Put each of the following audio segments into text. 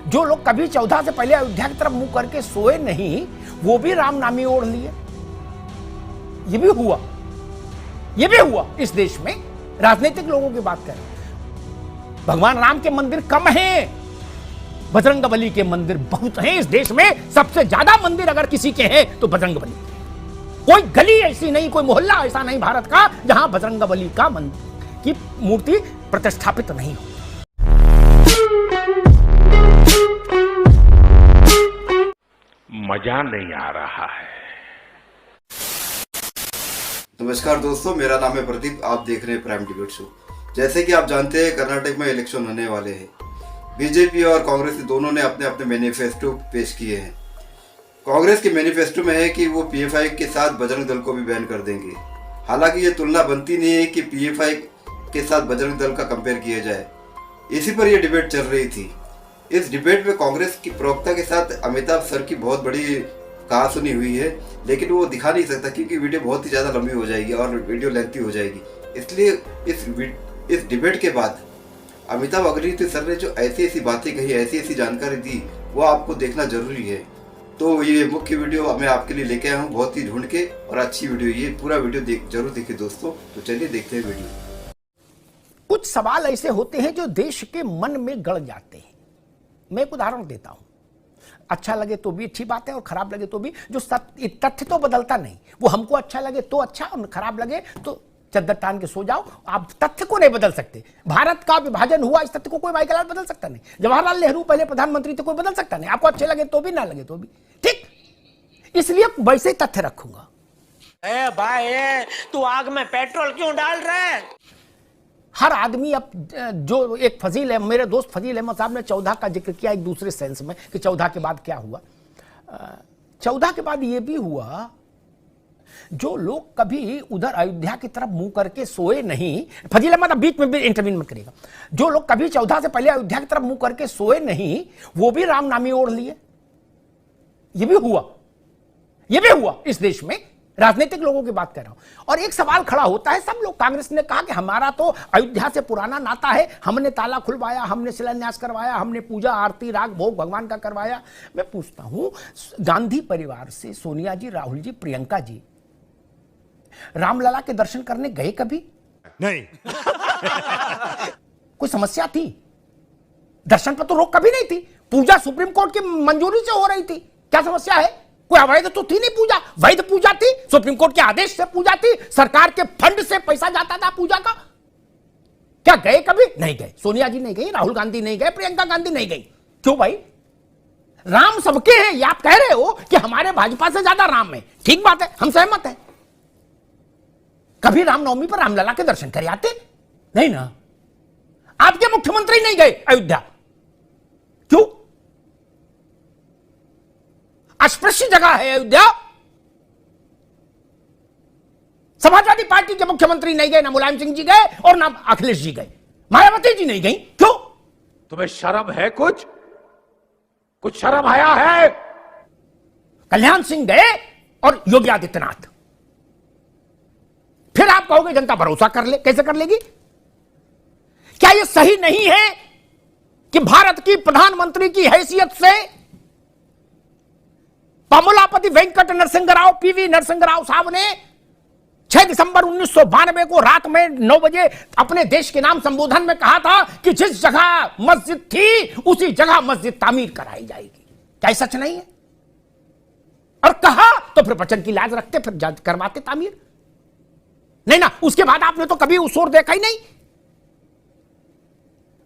जो लोग कभी 14 से पहले अयोध्या की तरफ मुंह करके सोए नहीं, वो भी राम नामी ओढ़ लिए। ये भी हुआ इस देश में। राजनीतिक लोगों की बात करें, भगवान राम के मंदिर कम हैं, बजरंगबली के मंदिर बहुत हैं इस देश में। सबसे ज्यादा मंदिर अगर किसी के हैं तो बजरंगबली। कोई गली ऐसी नहीं, कोई मोहल्ला ऐसा नहीं भारत का जहां बजरंगबली का मंदिर की मूर्ति प्रतिष्ठापित नहीं हो। मजा नहीं आ रहा है। नमस्कार दोस्तों, मेरा नाम है प्रदीप। आप देख रहे हैं प्राइम डिबेट शो। जैसे कि आप जानते हैं, कर्नाटक में इलेक्शन होने वाले हैं। बीजेपी और कांग्रेस दोनों ने अपने अपने मैनिफेस्टो पेश किए हैं। कांग्रेस के मैनिफेस्टो में है कि वो पीएफआई के साथ बजरंग दल को भी बैन कर देंगे। हालांकि ये तुलना बनती नहीं है कि पीएफआई के साथ बजरंग दल का कंपेयर किया जाए। इसी पर यह डिबेट चल रही थी। इस डिबेट में कांग्रेस की प्रवक्ता के साथ अमिताभ सर की बहुत बड़ी कहा सुनी हुई है, लेकिन वो दिखा नहीं सकता क्योंकि वीडियो बहुत ही ज़्यादा लंबी हो जाएगी और वीडियो लेंथी हो जाएगी। इसलिए इस डिबेट के बाद अमिताभ अग्निहोत्री सर ने जो ऐसी ऐसी बातें कही, ऐसी ऐसी जानकारी दी, वो आपको देखना जरूरी है। तो ये मुख्य वीडियो मैं आपके लिए लेके आया हूँ, बहुत ही ढूंढ के, और अच्छी वीडियो। ये पूरा वीडियो जरूर देखिए दोस्तों। तो चलिए देखते हैं वीडियो। कुछ सवाल ऐसे होते हैं जो देश के मन में गड़ जाते हैं। मैं एक उदाहरण देता हूं, अच्छा लगे तो भी अच्छी बात है और खराब लगे तो भी। जो तथ्य तो बदलता नहीं, वो हमको अच्छा लगे तो अच्छा और खराब लगे तो चद्दर तान के सो जाओ। आप तथ्य को नहीं बदल सकते। भारत का विभाजन हुआ, इस तथ्य को कोई माइकल बदल सकता नहीं। जवाहरलाल नेहरू पहले प्रधानमंत्री थे, कोई बदल सकता नहीं। आपको अच्छे लगे तो भी, ना लगे तो भी, ठीक। इसलिए वैसे ही तथ्य रखूंगा। भाई तू आग में पेट्रोल क्यों डाल रहा है? हर आदमी अब जो एक फजील है, मेरे दोस्त फजील अहमद साहब ने 14 का जिक्र किया एक दूसरे सेंस में कि 14 के बाद क्या हुआ। 14 के बाद यह भी हुआ, जो लोग कभी उधर अयोध्या की तरफ मुंह करके सोए नहीं, फजील अहमद अब बीच में भी इंटरवीन मत करेगा, जो लोग कभी 14 से पहले अयोध्या की तरफ मुंह करके सोए नहीं, वो भी राम नामी ओढ़ लिए। यह भी हुआ इस देश में। राजनीतिक लोगों की बात कर रहा हूं। और एक सवाल खड़ा होता है, सब लोग, कांग्रेस ने कहा कि हमारा तो अयोध्या से पुराना नाता है, हमने ताला खुलवाया, हमने शिलान्यास करवाया, हमने पूजा आरती राग भोग भगवान का करवाया। मैं पूछता हूं, गांधी परिवार से सोनिया जी, राहुल जी, प्रियंका जी रामलला के दर्शन करने गए कभी? नहीं। कोई समस्या थी? दर्शन पर तो रोक कभी नहीं थी। पूजा सुप्रीम कोर्ट की मंजूरी से हो रही थी, क्या समस्या है? कोई अवैध तो थी नहीं पूजा, वैध पूजा थी, सुप्रीम कोर्ट के आदेश से पूजा थी, सरकार के फंड से पैसा जाता था पूजा का। क्या गए कभी? नहीं गए। सोनिया जी नहीं गई, राहुल गांधी नहीं गए, प्रियंका गांधी नहीं गई। क्यों भाई? राम सबके हैं। ये आप कह रहे हो कि हमारे भाजपा से ज्यादा राम है, ठीक बात है, हम सहमत हैं। कभी रामनवमी पर रामलला के दर्शन कर आते? नहीं ना। आपके मुख्यमंत्री नहीं गए अयोध्या, क्यों? अस्पृश्य जगह है अयोध्या। समाजवादी पार्टी के मुख्यमंत्री नहीं गए, ना मुलायम सिंह जी गए और ना अखिलेश जी गए, मायावती जी नहीं गई, क्यों? तुम्हें शर्म है? कुछ शर्म आया है? कल्याण सिंह गए और योगी आदित्यनाथ। फिर आप कहोगे जनता भरोसा कर ले, कैसे कर लेगी? क्या यह सही नहीं है कि भारत की प्रधानमंत्री की हैसियत से पामुलापति वेंकट नरसिंह राव, पीवी नरसिंह राव साहब ने 6 दिसंबर 1992 को रात में 9 बजे अपने देश के नाम संबोधन में कहा था कि जिस जगह मस्जिद थी उसी जगह मस्जिद तामीर कराई जाएगी। क्या सच नहीं है? और कहा तो फिर वचन की लाज रखते, फिर करवाते तामीर। नहीं ना, उसके बाद आपने तो कभी उस ओर देखा ही नहीं।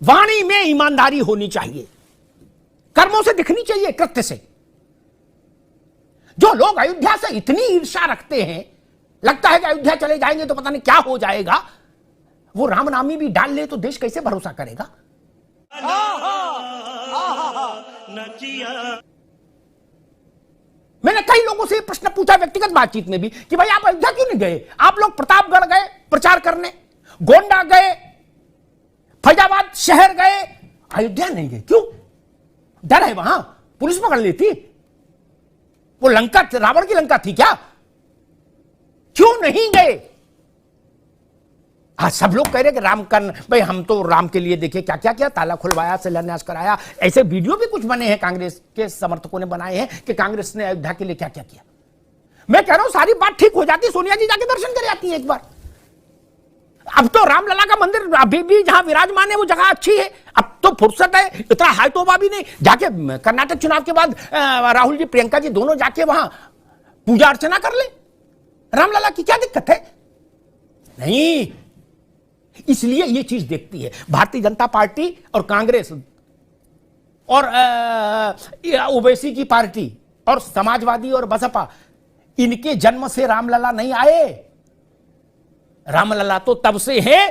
वाणी में ईमानदारी होनी चाहिए, कर्मों से दिखनी चाहिए, कृत्य से। जो लोग अयोध्या से इतनी ईर्ष्या रखते हैं, लगता है कि अयोध्या चले जाएंगे तो पता नहीं क्या हो जाएगा, वो रामनामी भी डाल ले तो देश कैसे भरोसा करेगा? मैंने कई लोगों से प्रश्न पूछा व्यक्तिगत बातचीत में भी कि भाई आप अयोध्या क्यों नहीं गए? आप लोग प्रतापगढ़ गए प्रचार करने, गोंडा गए, फैजाबाद शहर गए, अयोध्या नहीं गए, क्यों? डर है वहां, पुलिस पकड़ लेती? वो लंका, रावण की लंका थी क्या? क्यों नहीं गए? हाँ, सब लोग कह रहे कि राम कर्ण, भाई हम तो राम के लिए देखे क्या क्या किया, ताला खुलवाया, शिलान्यास कराया, ऐसे वीडियो भी कुछ बने हैं, कांग्रेस के समर्थकों ने बनाए हैं कि कांग्रेस ने अयोध्या के लिए क्या क्या किया। मैं कह रहा हूं सारी बात ठीक हो जाती, सोनिया जी जाके दर्शन कर आती है एक बार। अब तो रामलला का मंदिर अभी भी जहां विराजमान है वो जगह अच्छी है, अब तो फुर्सत है, इतना हाई तोबा भी नहीं। जाके कर्नाटक चुनाव के बाद राहुल जी प्रियंका जी दोनों जाके वहां पूजा अर्चना कर ले, रामलला की क्या दिक्कत है? नहीं, इसलिए ये चीज देखती है भारतीय जनता पार्टी और कांग्रेस और ओवैसी की पार्टी और समाजवादी और बसपा, इनके जन्म से रामलला नहीं आए। रामलला तो तब से है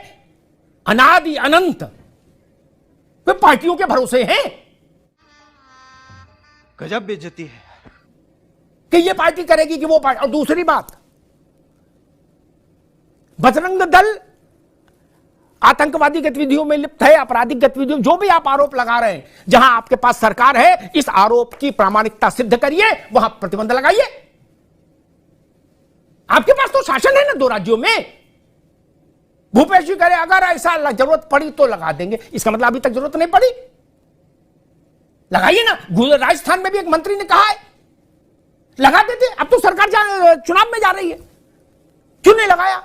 अनादि अनंत, वे पार्टियों के भरोसे हैं। गजब बेइज्जती है कि ये पार्टी करेगी कि वो पार्टी। और दूसरी बात, बजरंग दल आतंकवादी गतिविधियों में लिप्त है, आपराधिक गतिविधियों, जो भी आप आरोप लगा रहे हैं, जहां आपके पास सरकार है, इस आरोप की प्रामाणिकता सिद्ध करिए, वहां प्रतिबंध लगाइए। आपके पास तो शासन है ना 2 राज्यों में। भूपेश जी करे अगर ऐसा जरूरत पड़ी तो लगा देंगे, इसका मतलब अभी तक जरूरत नहीं पड़ी, लगाइए ना। राजस्थान में भी एक मंत्री ने कहा है लगा देते, अब तो सरकार चुनाव में जा रही है, क्यों नहीं लगाया?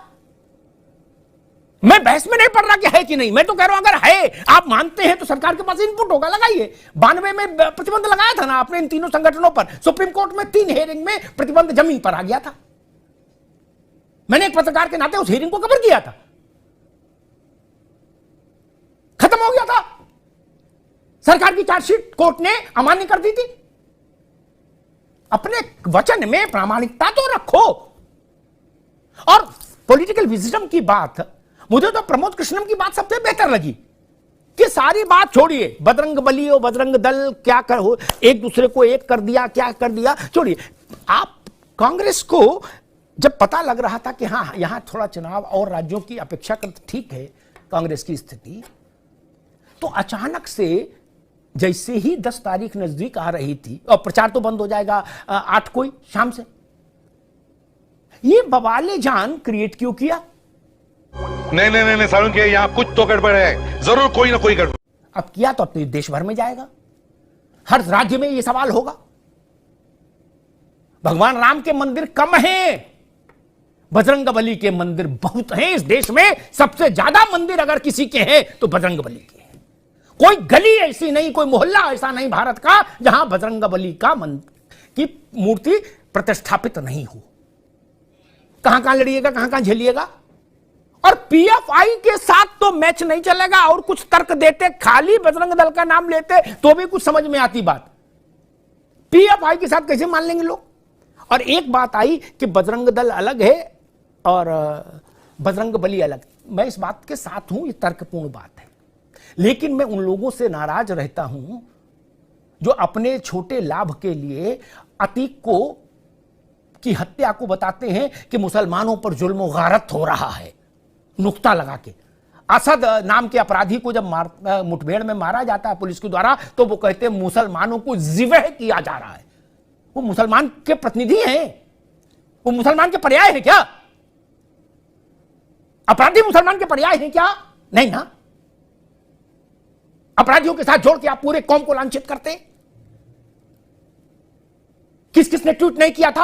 मैं बहस में नहीं पड़ रहा कि है कि नहीं, मैं तो कह रहा हूं अगर है, आप मानते हैं तो सरकार के पास इनपुट होगा, लगाइए। 92 में प्रतिबंध लगाया था ना आपने इन तीनों संगठनों पर, सुप्रीम कोर्ट में 3 हियरिंग में प्रतिबंध जमीन पर आ गया था। मैंने एक पत्रकार के नाते उस हियरिंग को कवर किया था, खत्म हो गया था। सरकार की चार्जशीट कोर्ट ने अमान्य कर दी थी। अपने वचन में प्रामाणिकता तो रखो। और पॉलिटिकल विजडम की बात, मुझे तो प्रमोद कृष्णम की बात सबसे बेहतर लगी कि सारी बात छोड़िए, बजरंग बली और बजरंग दल क्या कर हो, एक दूसरे को एक कर दिया, क्या कर दिया, छोड़िए। आप कांग्रेस को जब पता लग रहा था कि हाँ यहां थोड़ा चुनाव और राज्यों की अपेक्षा करते ठीक है कांग्रेस की स्थिति, तो अचानक से जैसे ही 10 तारीख नजदीक आ रही थी और प्रचार तो बंद हो जाएगा 8 को शाम से, ये बवाले जान क्रिएट क्यों किया? नहीं सारुण के यहां कुछ तो गड़बड़ है, जरूर कोई ना कोई गड़बड़। अब किया तो देश भर में जाएगा, हर राज्य में यह सवाल होगा। भगवान राम के मंदिर कम हैं, बजरंगबली के मंदिर बहुत हैं इस देश में। सबसे ज्यादा मंदिर अगर किसी के हैं तो बजरंगबली के हैं। कोई गली ऐसी नहीं, कोई मोहल्ला ऐसा नहीं भारत का जहां बजरंगबली की मूर्ति प्रतिष्ठापित नहीं हो। कहां कहां लड़िएगा, कहां कहां झेलिएगा। और पीएफआई के साथ तो मैच नहीं चलेगा। और कुछ तर्क देते, खाली बजरंग दल का नाम लेते तो भी कुछ समझ में आती बात, पीएफआई के साथ कैसे मान लेंगे लोग? और एक बात आई कि बजरंग दल अलग है और बजरंग बली अलग। मैं इस बात के साथ हूं, ये तर्कपूर्ण बात है, लेकिन मैं उन लोगों से नाराज रहता हूं जो अपने छोटे लाभ के लिए अतीक की हत्या को बताते हैं कि मुसलमानों पर जुल्म और गारत हो रहा है, नुक्ता लगा के। असद नाम के अपराधी को जब मुठभेड़ में मारा जाता है पुलिस के द्वारा, तो वो कहते हैं मुसलमानों को जिबह किया जा रहा है। वो मुसलमान के प्रतिनिधि हैं, वो मुसलमान के पर्याय हैं क्या? अपराधी मुसलमान के पर्याय हैं क्या? नहीं ना। अपराधियों के साथ जोड़ के आप पूरे कौम को लांछित करते। किस किसने ट्वीट नहीं किया था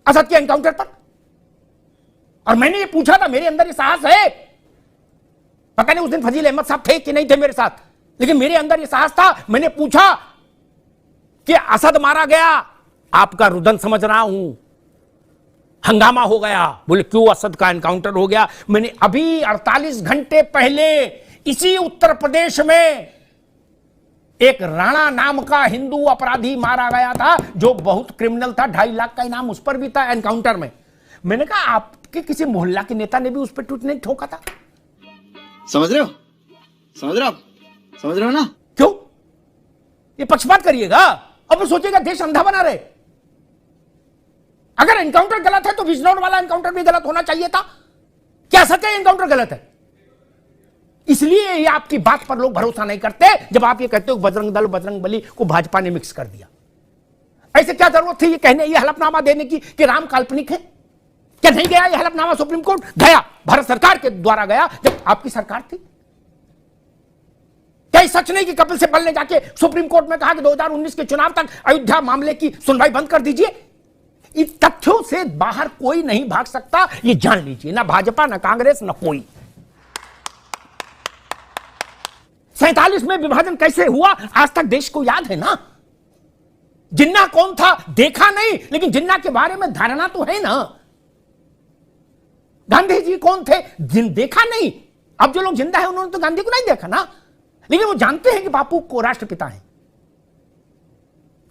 असद के एनकाउंटर पर? और मैंने ये पूछा था, मेरे अंदर ये साहस है, पता नहीं उस दिन फजील अहमद साहब थे कि नहीं थे मेरे साथ, लेकिन मेरे अंदर ये साहस था। मैंने पूछा कि असद मारा गया, आपका रुदन समझ रहा हूं, हंगामा हो गया। बोले क्यों असद का एनकाउंटर हो गया? मैंने अभी 48 घंटे पहले इसी उत्तर प्रदेश में एक राणा नाम का हिंदू अपराधी मारा गया था जो बहुत क्रिमिनल था, 2.5 लाख का इनाम उस पर भी था एनकाउंटर में। मैंने कहा आपके किसी मोहल्ला के नेता ने भी उस पर ट्वीट नहीं ठोका था? समझ रहे हो? समझ रहे हो ना? क्यों ये पक्षपात करिएगा और फिर सोचिएगा देश अंधा बना रहे? अगर एनकाउंटर गलत है तो बिजनौर वाला एनकाउंटर भी गलत होना चाहिए था। क्या सच है एनकाउंटर गलत है? इसलिए ये आपकी बात पर लोग भरोसा नहीं करते जब आप ये कहते हो बजरंग दल बजरंग बली को भाजपा ने मिक्स कर दिया। ऐसे क्या जरूरत थी ये कहने, ये हलफनामा देने की कि राम काल्पनिक है? क्या नहीं गया यह हलफनामा सुप्रीम कोर्ट? गया, भारत सरकार के द्वारा गया जब आपकी सरकार थी। क्या ये सच नहीं कि कपिल सिब्बल ने जाके सुप्रीम कोर्ट में कहा कि 2019 के चुनाव तक अयोध्या मामले की सुनवाई बंद कर दीजिए? इन तथ्यों से बाहर कोई नहीं भाग सकता, ये जान लीजिए, ना भाजपा, ना कांग्रेस, ना कोई। 47 में विभाजन कैसे हुआ आज तक देश को याद है ना। जिन्ना कौन था देखा नहीं, लेकिन जिन्ना के बारे में धारणा तो है ना। गांधी जी कौन थे जिन देखा नहीं। अब जो लोग जिंदा है उन्होंने तो गांधी को नहीं देखा ना, लेकिन वो जानते हैं कि बापू को राष्ट्रपिता है।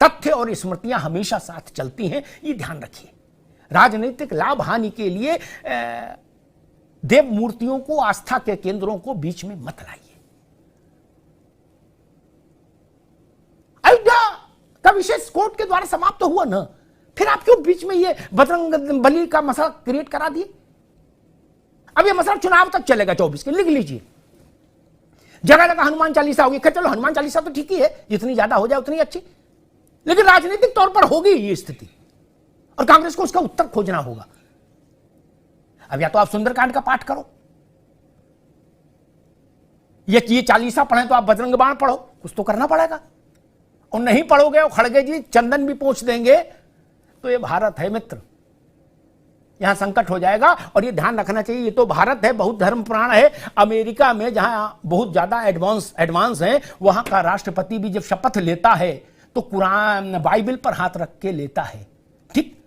तथ्य और स्मृतियां हमेशा साथ चलती हैं, ये ध्यान रखिए। राजनीतिक लाभ हानि के लिए देव मूर्तियों को, आस्था के केंद्रों को बीच में मत लाइए। अयोध्या का विशेष कोर्ट के द्वारा समाप्त तो हुआ ना, फिर आप क्यों बीच में ये बजरंग बली का मसला क्रिएट करा दिए? अब ये मसला चुनाव तक चलेगा 24 के, लिख लीजिए। जगह जगह हनुमान चालीसा होगी, चलो हनुमान चालीसा तो ठीक ही है, जितनी ज्यादा हो जाए उतनी अच्छी, लेकिन राजनीतिक तौर पर होगी ये स्थिति और कांग्रेस को उसका उत्तर खोजना होगा। अब या तो आप सुंदरकांड का पाठ करो, ये चालीसा पढ़े तो आप बजरंग बाण पढ़ो, कुछ तो करना पड़ेगा। और नहीं पढ़ोगे और खड़गे जी चंदन भी पोंछ देंगे तो ये भारत है मित्र, यहां संकट हो जाएगा। और ये ध्यान रखना चाहिए, ये तो भारत है, बहुत धर्म प्राण है। अमेरिका में जहां बहुत ज्यादा एडवांस है, वहां का राष्ट्रपति भी जब शपथ लेता है तो कुरान बाइबल पर हाथ रख के लेता है, ठीक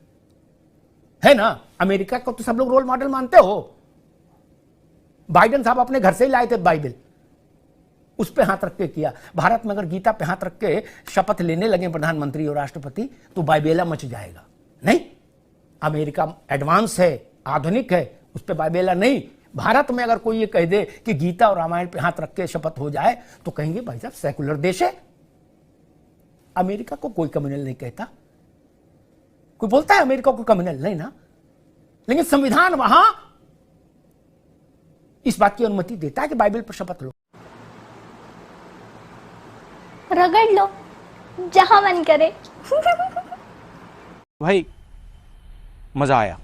है ना। अमेरिका को तो सब लोग रोल मॉडल मानते हो। बाइडेन साहब अपने घर से ही लाए थे बाइबल, उस पे हाथ रख के किया। भारत में अगर गीता पे हाथ रख के शपथ लेने लगे प्रधानमंत्री और राष्ट्रपति तो बाइबेला मच जाएगा। नहीं, अमेरिका एडवांस है, आधुनिक है, उस पे बाइबेला नहीं। भारत में अगर कोई ये कह दे कि गीता और रामायण पे हाथ रख के शपथ हो जाए तो कहेंगे भाई साहब सेकुलर देश है। अमेरिका को कोई कम्युनल नहीं कहता। कोई बोलता है अमेरिका को कम्युनल? नहीं ना, लेकिन संविधान वहां इस बात की अनुमति देता है कि बाइबल पर शपथ लो, रगड़ लो जहां मन करे। भाई मजा आया।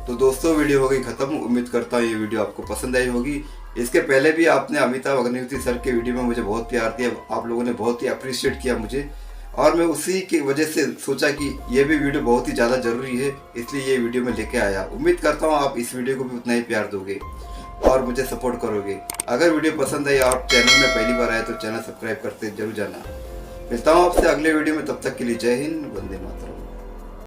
तो दोस्तों वीडियो हो गई खत्म। उम्मीद करता हूँ ये वीडियो आपको पसंद आई होगी। इसके पहले भी आपने अमिताभ अग्निहोत्री सर के वीडियो में मुझे बहुत प्यार दिया, आप लोगों ने बहुत ही अप्रिशिएट किया मुझे, और मैं उसी की वजह से सोचा कि ये भी वीडियो बहुत ही ज़्यादा ज़रूरी है, इसलिए ये वीडियो मैं लेके आया। उम्मीद करता हूँ आप इस वीडियो को भी उतना ही प्यार दोगे और मुझे सपोर्ट करोगे। अगर वीडियो पसंद आई और चैनल में पहली बार आए तो चैनल सब्सक्राइब करते जरूर जाना। मिलता हूँ आपसे अगले वीडियो में, तब तक के लिए जय हिंद, वंदे मातरम।